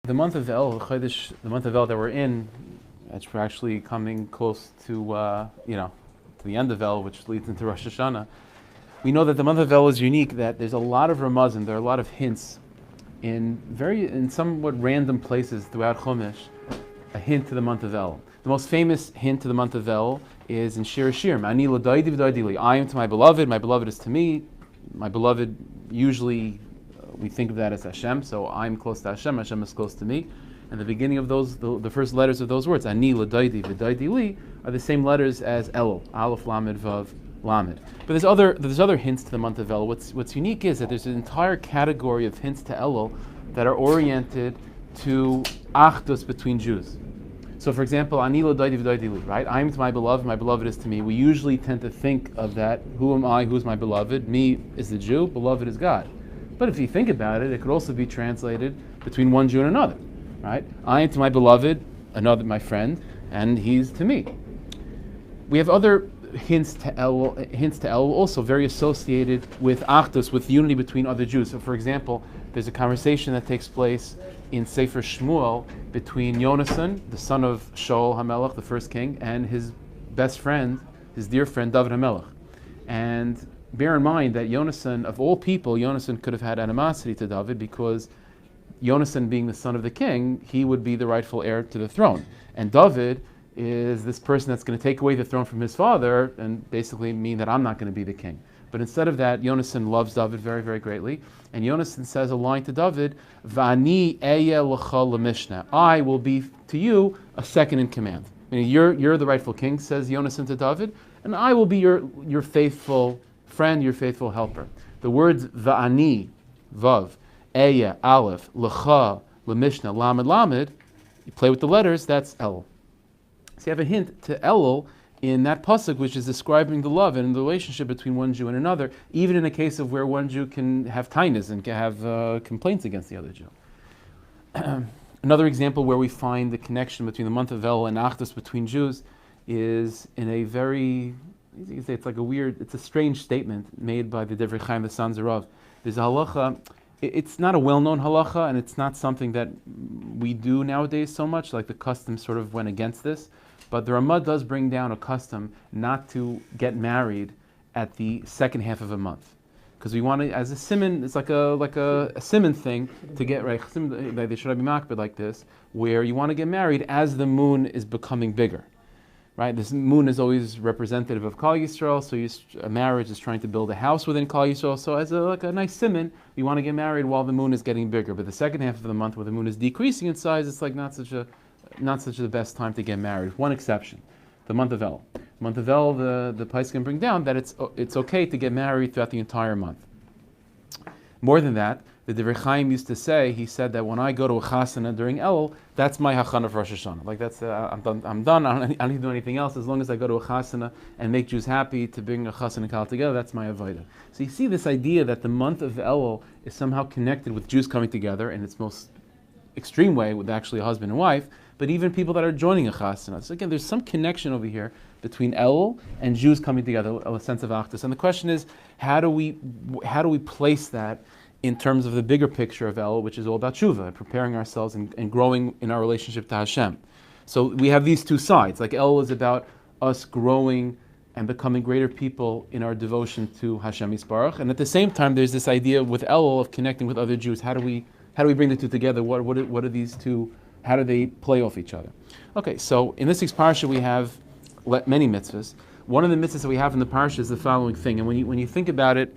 The month of El, the month of El that we're in, we're actually coming close to to the end of El, which leads into Rosh Hashanah. We know that the month of El is unique. That there's a lot of ramazim, there are a lot of hints in somewhat random places throughout Chumash. A hint to the month of El. The most famous hint to the month of El is in Shir Hashirim. Ani l'daydi v'daydi li. I am to my beloved is to me. My beloved, usually we think of that as Hashem, so I'm close to Hashem, Hashem is close to me. And the beginning of those, the first letters of those words, Ani l'daydi v'daydi li, are the same letters as Elul, Aleph, Lamed, Vav, Lamed. But there's other hints to the month of Elul. What's unique is that there's an entire category of hints to Elul that are oriented to achdus between Jews. So, for example, Ani l'daydi v'daydi li, right? I am to my beloved is to me. We usually tend to think of that, who am I, who's my beloved? Me is the Jew, beloved is God. But if you think about it, it could also be translated between one Jew and another, right? I am to my beloved, another my friend, and he's to me. We have other hints to Elul also very associated with achdus, with unity between other Jews. So, for example, there's a conversation that takes place in Sefer Shmuel between Yonasan, the son of Shaul HaMelech, the first king, and his best friend, his dear friend David HaMelech. And bear in mind that Yonasan, of all people, Yonasan could have had animosity to David because Yonasan, being the son of the king, he would be the rightful heir to the throne. And David is this person that's going to take away the throne from his father and basically mean that I'm not going to be the king. But instead of that, Yonasan loves David very, very greatly. And Yonasan says a line to David, V'ani eya l'cha l'mishna. I will be to you a second in command. Meaning you're the rightful king, says Yonasan to David, and I will be your faithful friend, your faithful helper. The words V'ani, Vav, eya, Aleph, l'cha, l'mishna, Lamed, Lamed, you play with the letters, that's Elul. So you have a hint to Elul in that pasuk, which is describing the love and the relationship between one Jew and another, even in a case of where one Jew can have tainas and can have complaints against the other Jew. Another example where we find the connection between the month of Elul and achdus between Jews is in a very, you can say it's a strange statement made by the Divrei Chaim, the Sons of. There's a halacha. It's not a well-known halacha, and it's not something that we do nowadays so much, like the custom sort of went against this. But the Ramah does bring down a custom not to get married at the second half of a month. Because we want to, as a simon, it's like a simon thing to get, right, they should be makbid like this, where you want to get married as the moon is becoming bigger. Right? This moon is always representative of Klal Yisrael, so a marriage is trying to build a house within Klal Yisrael. So as a nice simon, you want to get married while the moon is getting bigger. But the second half of the month, where the moon is decreasing in size, it's like not such the best time to get married. One exception, the month of Elul. The month of Elul, the Pais can bring down that it's okay to get married throughout the entire month. More than that, the Divrei Chaim used to say, he said that when I go to a chasana during Elul, that's my hachana for Rosh Hashanah. Like that's, I'm done, I don't need to do anything else. As long as I go to a chasana and make Jews happy to bring a chasana and kal together, that's my avodah. So you see this idea that the month of Elul is somehow connected with Jews coming together in its most extreme way with actually a husband and wife, but even people that are joining a chasana. So again, there's some connection over here between Elul and Jews coming together, a sense of achdus. And the question is, how do we place that in terms of the bigger picture of Elul, which is all about tshuva, preparing ourselves and growing in our relationship to Hashem. So we have these two sides. Like Elul is about us growing and becoming greater people in our devotion to Hashem Yisbarach, and at the same time, there's this idea with Elul of connecting with other Jews. How do we bring the two together? What are these two? How do they play off each other? Okay, so in this week's parsha we have many mitzvahs. One of the mitzvahs that we have in the parsha is the following thing, and when you think about it,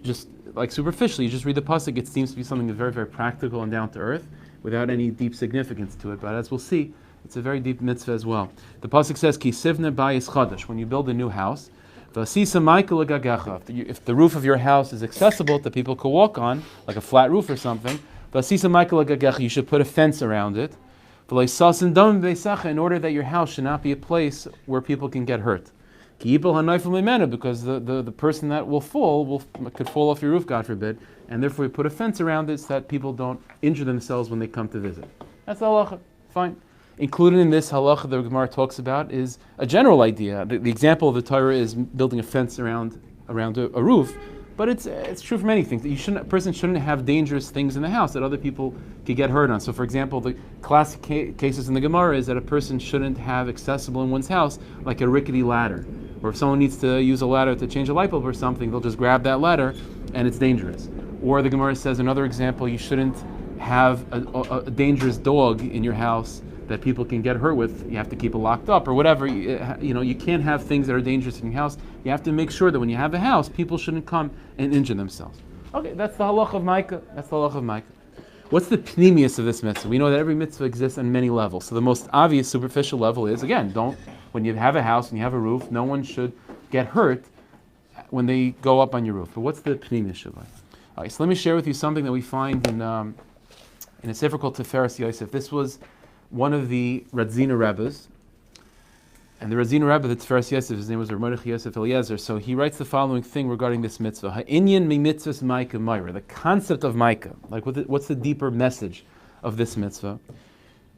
just like superficially, you just read the pasuk, it seems to be something that's very, very practical and down to earth, without any deep significance to it. But as we'll see, it's a very deep mitzvah as well. The pasuk says, "Ki sivne bayis chadash." When you build a new house, v'asisa ma'ikol agagecha. If the roof of your house is accessible that people could walk on, like a flat roof or something, v'asisa ma'ikol agagecha, you should put a fence around it. V'leisasin dam beisacha, in order that your house should not be a place where people can get hurt. Because the person that will fall could fall off your roof, God forbid, and therefore we put a fence around it so that people don't injure themselves when they come to visit. That's the halacha. Fine. Included in this halacha the Gemara talks about is a general idea. The example of the Torah is building a fence around a roof, But it's true for many things. That a person shouldn't have dangerous things in the house that other people could get hurt on. So, for example, the classic cases in the Gemara is that a person shouldn't have accessible in one's house like a rickety ladder. Or if someone needs to use a ladder to change a light bulb or something, they'll just grab that ladder and it's dangerous. Or the Gemara says, another example, you shouldn't have a dangerous dog in your house that people can get hurt with. You have to keep it locked up or whatever. You can't have things that are dangerous in your house. You have to make sure that when you have a house, people shouldn't come and injure themselves. Okay, that's the halach of Micah. What's the pnimius of this mitzvah? We know that every mitzvah exists on many levels. So the most obvious superficial level is, again, when you have a house and you have a roof, no one should get hurt when they go up on your roof. But what's the pnimius shabbat? All right, so let me share with you something that we find in a sefer called Tiferes Yosef. This was one of the Radzina Rebbes, and the Radzina Rebbe, the Tiferes Yosef, his name was Rav Yosef Eliezer. So he writes the following thing regarding this mitzvah: Ha'inyan mi mitzvahs Micah Meira. The concept of Micah, like what's the deeper message of this mitzvah?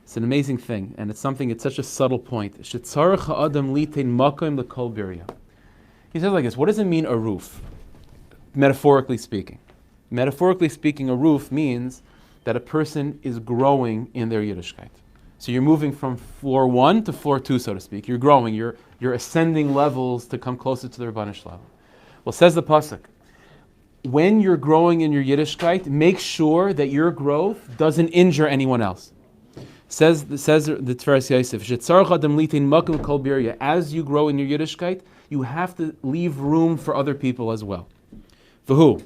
It's an amazing thing, and it's such a subtle point. Shetzarech ha'adam litein makom l'kol birya. He says like this: what does it mean, a roof? Metaphorically speaking. Metaphorically speaking, a roof means that a person is growing in their Yiddishkeit. So you're moving from floor 1 to floor 2, so to speak. You're growing. You're ascending levels to come closer to the Rabbanish level. Well, says the pasuk, when you're growing in your Yiddishkeit, make sure that your growth doesn't injure anyone else. Says the Tiferes Yosef, as you grow in your Yiddishkeit, you have to leave room for other people as well. For who?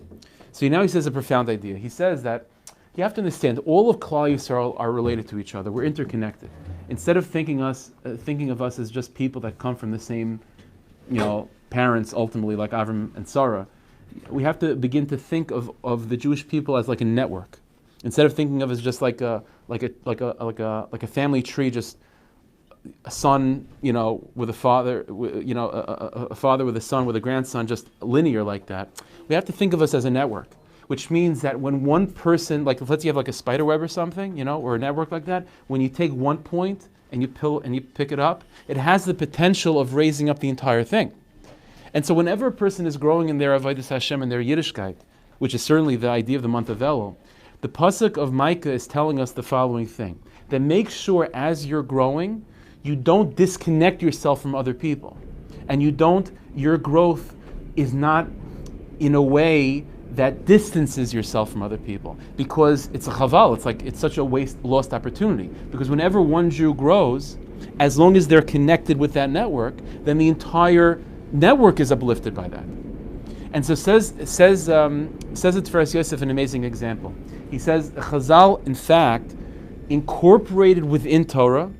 So now he says a profound idea. He says that you have to understand all of Klal Yisrael are related to each other. We're interconnected. Instead of thinking of us as just people that come from the same, parents ultimately, like Avram and Sarah, we have to begin to think of the Jewish people as like a network. Instead of thinking of it as just like a family tree, just a son, with a father, a father with a son with a grandson, just linear like that. We have to think of us as a network, which means that when one person, like let's say you have like a spider web or something, or a network like that, when you take one point and you pick it up, it has the potential of raising up the entire thing. And so whenever a person is growing in their Avodas Hashem and their Yiddishkeit, which is certainly the idea of the month of Elul, the pasuk of Micah is telling us the following thing: that make sure as you're growing, you don't disconnect yourself from other people, and your growth is not in a way that distances yourself from other people, because it's a chaval. It's such a lost opportunity. Because whenever one Jew grows, as long as they're connected with that network, then the entire network is uplifted by that. And so says the Tiferes Yosef an amazing example. He says Chazal, in fact, incorporated within Torah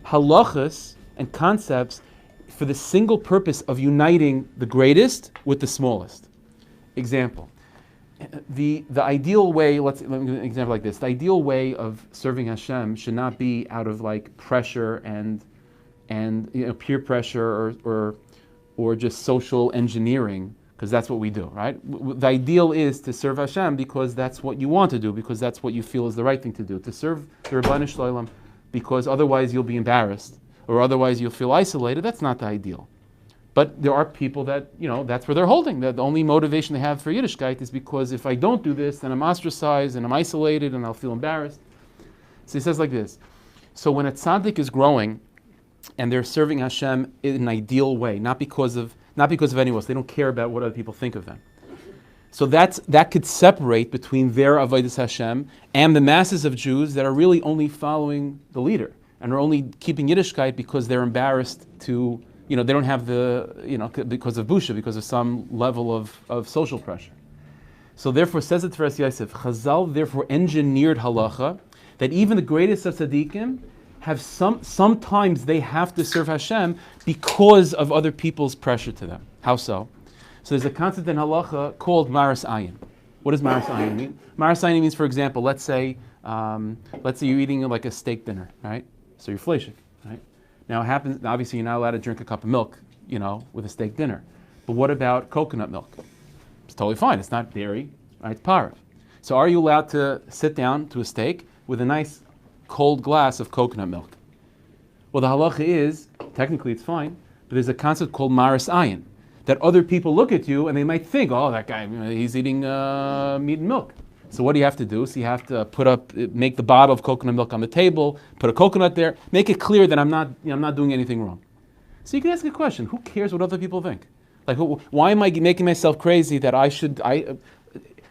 halachas and concepts for the single purpose of uniting the greatest with the smallest. Example. The ideal way, let me give an example like this. The ideal way of serving Hashem should not be out of like pressure and peer pressure or just social engineering, because that's what we do, right? The ideal is to serve Hashem because that's what you want to do, because that's what you feel is the right thing to do. To serve the Rabbanu Shalom because otherwise you'll be embarrassed or otherwise you'll feel isolated, that's not the ideal. But there are people that, that's where they're holding. That the only motivation they have for Yiddishkeit is because if I don't do this, then I'm ostracized and I'm isolated and I'll feel embarrassed. So he says like this. So when a tzaddik is growing and they're serving Hashem in an ideal way, not because of anyone else, they don't care about what other people think of them. So that could separate between their Avodas Hashem and the masses of Jews that are really only following the leader and are only keeping Yiddishkeit because they're embarrassed to, they don't have because of busha, because of some level of social pressure. So therefore, says the Tiferes Yosef, Chazal therefore engineered halacha that even the greatest of tzaddikim have sometimes they have to serve Hashem because of other people's pressure to them. How so? So there's a concept in halacha called maras ayin. What does maras ayin mean? Maras ayin means, for example, let's say you're eating like a steak dinner, right? So you're fleshik, right? Now it happens, obviously you're not allowed to drink a cup of milk, with a steak dinner. But what about coconut milk? It's totally fine. It's not dairy, right? It's parv. So are you allowed to sit down to a steak with a nice cold glass of coconut milk? Well, the halacha is, technically it's fine, but there's a concept called maras ayin. that other people look at you and they might think, oh, that guy, he's eating meat and milk. So what do you have to do? So you have to make the bottle of coconut milk on the table, put a coconut there, make it clear that I'm not doing anything wrong. So you can ask a question: who cares what other people think? Like, why am I making myself crazy that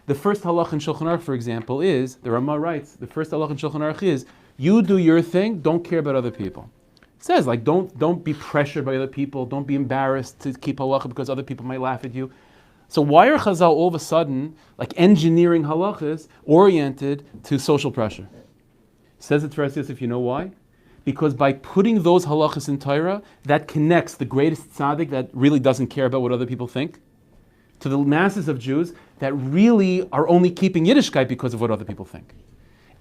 the first halach in Shulchan Aruch, for example, is, the Rama writes, the first halach in Shulchan Aruch is, you do your thing, don't care about other people. It says, like, don't be pressured by other people, don't be embarrassed to keep halacha because other people might laugh at you. So why are Chazal all of a sudden, like, engineering halachas oriented to social pressure? Says it Tveras Yosef, you know why? Because by putting those halachas in Torah, that connects the greatest tzaddik that really doesn't care about what other people think, to the masses of Jews that really are only keeping Yiddishkeit because of what other people think.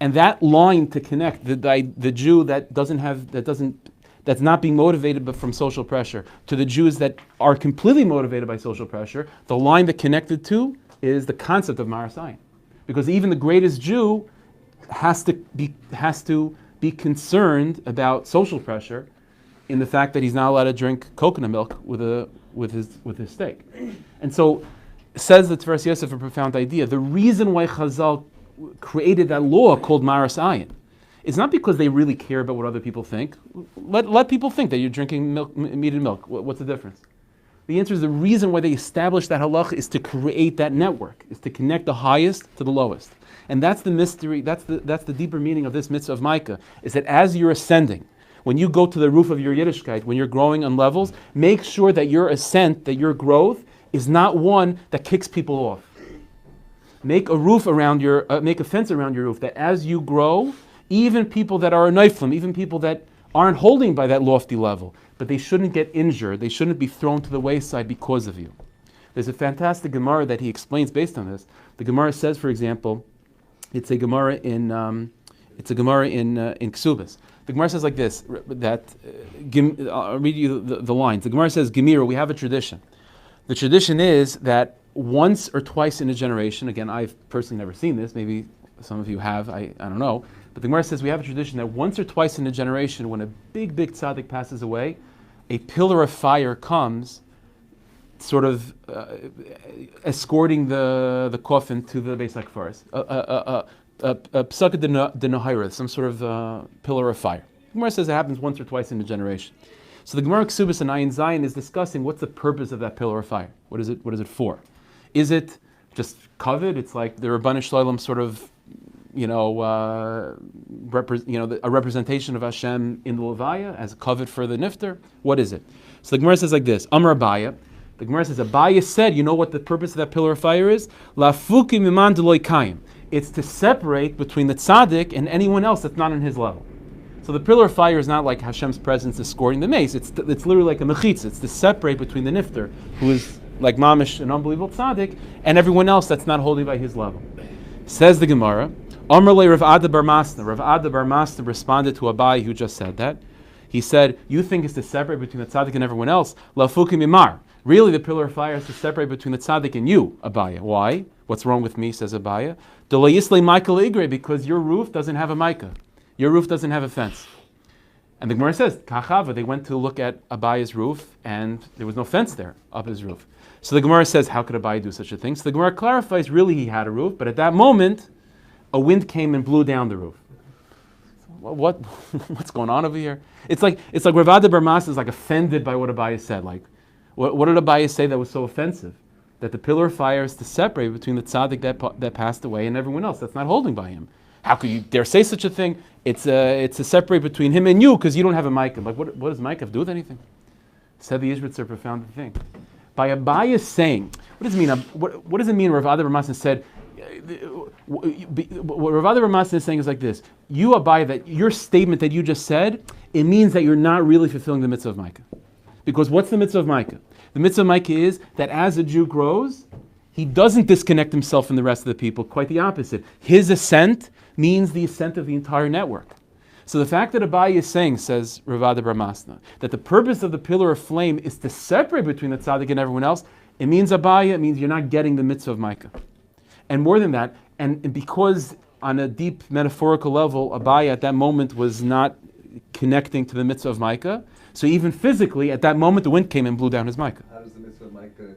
And that line to connect the Jew that's not being motivated but from social pressure to the Jews that are completely motivated by social pressure, the line that connected to is the concept of Maras Ayin. Because even the greatest Jew has to be concerned about social pressure in the fact that he's not allowed to drink coconut milk with his steak. And so, says the Tveras Yosef, a profound idea. The reason why Chazal created that law called Maras Ayin is not because they really care about what other people think. Let people think that you're drinking meat and milk. What's the difference? The answer is the reason why they established that halach is to create that network, is to connect the highest to the lowest. And that's the mystery, that's the deeper meaning of this mitzvah of Micah, is that as you're ascending, when you go to the roof of your Yiddishkeit, when you're growing on levels, make sure that your ascent, that your growth, is not one that kicks people off. Make a fence around your roof, that as you grow, even people that are neiflim, even people that aren't holding by that lofty level, but they shouldn't get injured, they shouldn't be thrown to the wayside because of you. There's a fantastic Gemara that he explains based on this. The Gemara says, for example, it's a Gemara in Ksubas. The Gemara says like this, I'll read you the lines. The Gemara says, Gemira, we have a tradition. The tradition is that once or twice in a generation, again, I've personally never seen this, maybe some of you have, I don't know, but the Gemara says we have a tradition that once or twice in a generation, when a big tzaddik passes away, a pillar of fire comes, sort of escorting the coffin to the Beis HaKfaros. A psaka de nohira, some sort of pillar of fire. The Gemara says it happens once or twice in a generation. So the Gemara Ksubas and Ayin Zayin is discussing what's the purpose of that pillar of fire. What is it for? Is it just covet? It's like the Rabbanu Shalom sort of, a representation of Hashem in the Levaya as a covet for the nifter? What is it? So the Gemara says like this, Amar Abaya. The Gemara says, Abaya said, you know what the purpose of that pillar of fire is? Lafuki miman deloy kayim. It's to separate between the tzaddik and anyone else that's not on his level. So the pillar of fire is not like Hashem's presence escorting the mace. It's literally like a mechitza. It's to separate between the nifter, who is like mamish, an unbelievable tzaddik, and everyone else that's not holding by his level. Says the Gemara, Amar le Rav Ada bar Masna. Rav Ada bar Masna responded to Abai, who just said that. He said, you think it's to separate between the tzaddik and everyone else? Lafuki mimar. Really, the pillar of fire is to separate between the tzaddik and you, Abaya. Why? What's wrong with me, says Abaya? Because your roof doesn't have a mica. Your roof doesn't have a fence. And the Gemara says, Kachava, they went to look at Abaya's roof, and there was no fence there up his roof. So the Gemara says, how could Abaya do such a thing? So the Gemara clarifies, really he had a roof, but at that moment, a wind came and blew down the roof. What's going on over here? It's like Rav Ada bar Masna is like offended by what Abaya said. Like, what did Abaya say that was so offensive? That the pillar of fire is to separate between the tzaddik that passed away and everyone else that's not holding by him. How could you dare say such a thing? It's to separate between him and you because you don't have a mica. Like, what does mica have to do with anything? Said the Ishbitzer, profound thing. By Abaya saying, what does it mean? What does it mean? Rav Ada bar Masna said. What Rav Ada bar Masna is saying is like this: you Abaya, that your statement that you just said, it means that you're not really fulfilling the mitzvah of mica. Because what's the mitzvah of mica? The mitzvah of mica is that as a Jew grows, he doesn't disconnect himself from the rest of the people. Quite the opposite. His ascent means the ascent of the entire network. So the fact that Abaya is saying, says Rav Ada bar Masna, that the purpose of the pillar of flame is to separate between the tzaddik and everyone else, it means Abaya, it means you're not getting the mitzvah of mica. And more than that, and because on a deep metaphorical level, Abaya at that moment was not connecting to the mitzvah of mica, so even physically, at that moment, the wind came and blew down his mica. How does the mitzvah of Micah?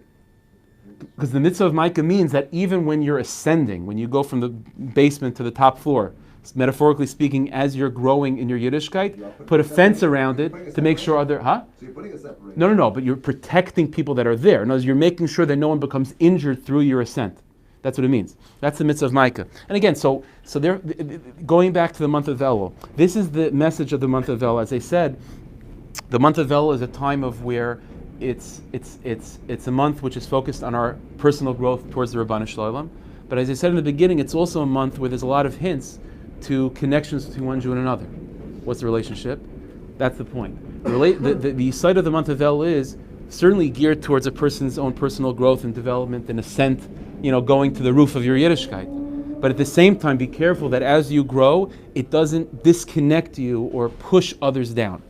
Because the mitzvah of Micah means that even when you're ascending, when you go from the basement to the top floor, metaphorically speaking, as you're growing in your Yiddishkeit, put a fence around it to make sure other... So you're putting a separation. No, but you're protecting people that are there. In other words, you're making sure that no one becomes injured through your ascent. That's what it means. That's the mitzvah of Micah. And again, so there, going back to the month of Elul, this is the message of the month of Elul. As I said, the month of Elul is a time of where it's a month which is focused on our personal growth towards the Rabbanu Shalom. But as I said in the beginning, it's also a month where there's a lot of hints to connections between one Jew and another. What's the relationship? That's the point. The side of the month of Elul is certainly geared towards a person's own personal growth and development and ascent, going to the roof of your Yiddishkeit. But at the same time, be careful that as you grow, it doesn't disconnect you or push others down.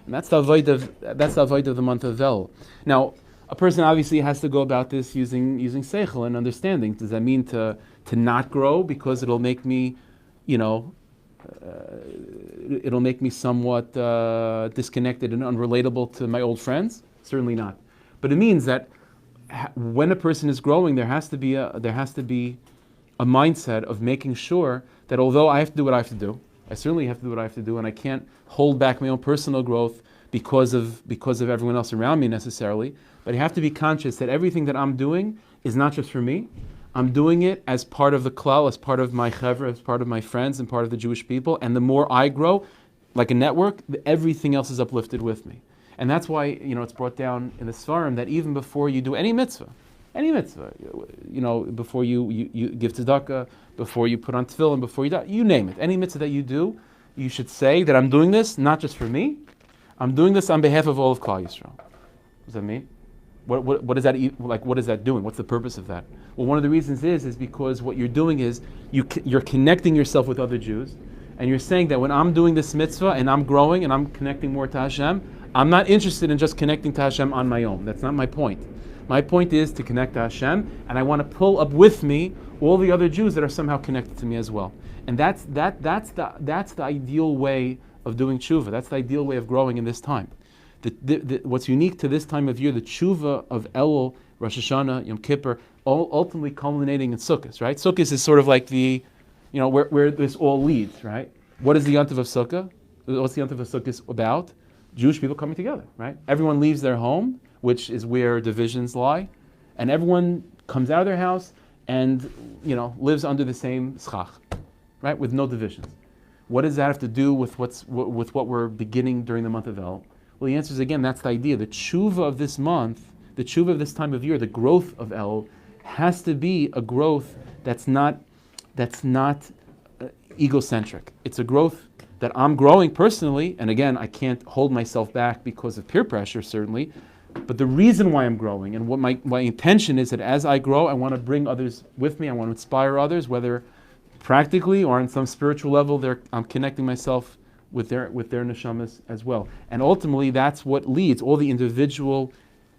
And that's the avoid of the month of Elul. Now, a person obviously has to go about this using seichel and understanding. Does that mean to not grow because it'll make me, it'll make me somewhat disconnected and unrelatable to my old friends? Certainly not. But it means that when a person is growing, there has to be a mindset of making sure that although I have to do what I have to do, I certainly have to do what I have to do, and I can't hold back my own personal growth because of everyone else around me necessarily. But I have to be conscious that everything that I'm doing is not just for me. I'm doing it as part of the klal, as part of my chevra, as part of my friends, and part of the Jewish people. And the more I grow, like a network, everything else is uplifted with me. And that's why it's brought down in the Sfarim that even before you do any mitzvah, before you give tzedakah, before you put on tefillin, before you die, you name it, any mitzvah that you do, you should say that I'm doing this not just for me, I'm doing this on behalf of all of Klal Yisrael. What does that mean? What is that like? What is that doing? What's the purpose of that? Well, one of the reasons is because what you're doing is you're connecting yourself with other Jews, and you're saying that when I'm doing this mitzvah and I'm growing and I'm connecting more to Hashem, I'm not interested in just connecting to Hashem on my own. That's not my point. My point is to connect to Hashem, and I want to pull up with me all the other Jews that are somehow connected to me as well. And that's the ideal way of doing tshuva. That's the ideal way of growing in this time. What's unique to this time of year, the tshuva of Elul, Rosh Hashanah, Yom Kippur, ultimately culminating in Sukkot, right? Sukkot is sort of like where this all leads, right? What is the Yontiv of Sukkah? What's the Yontiv of Sukkot about? Jewish people coming together, right? Everyone leaves their home, which is where divisions lie, and everyone comes out of their house and lives under the same schach, right? With no divisions. What does that have to do with what we're beginning during the month of Elul? Well, the answer is again, that's the idea. The tshuva of this month, the tshuva of this time of year, the growth of Elul, has to be a growth that's not egocentric. It's a growth that I'm growing personally, and again, I can't hold myself back because of peer pressure, certainly. But the reason why I'm growing and what my intention is that as I grow, I want to bring others with me. I want to inspire others, whether practically or on some spiritual level. I'm connecting myself with their neshamas as well. And ultimately, that's what leads all the individual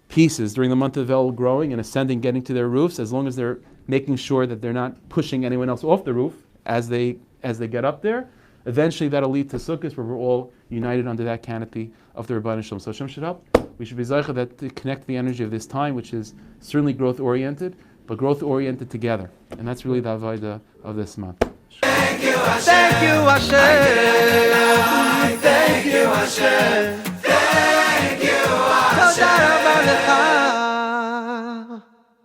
pieces during the month of Elul growing and ascending, getting to their roofs, as long as they're making sure that they're not pushing anyone else off the roof as they get up there. Eventually, that'll lead to Sukkot, where we're all united under that canopy of the Rabbanu Shalom. So Hashem should help. We should be zeicha that to connect the energy of this time, which is certainly growth-oriented, but growth-oriented together. And that's really the avodah of this month. Thank you, Hashem. Thank you, Hashem. Thank you, Hashem.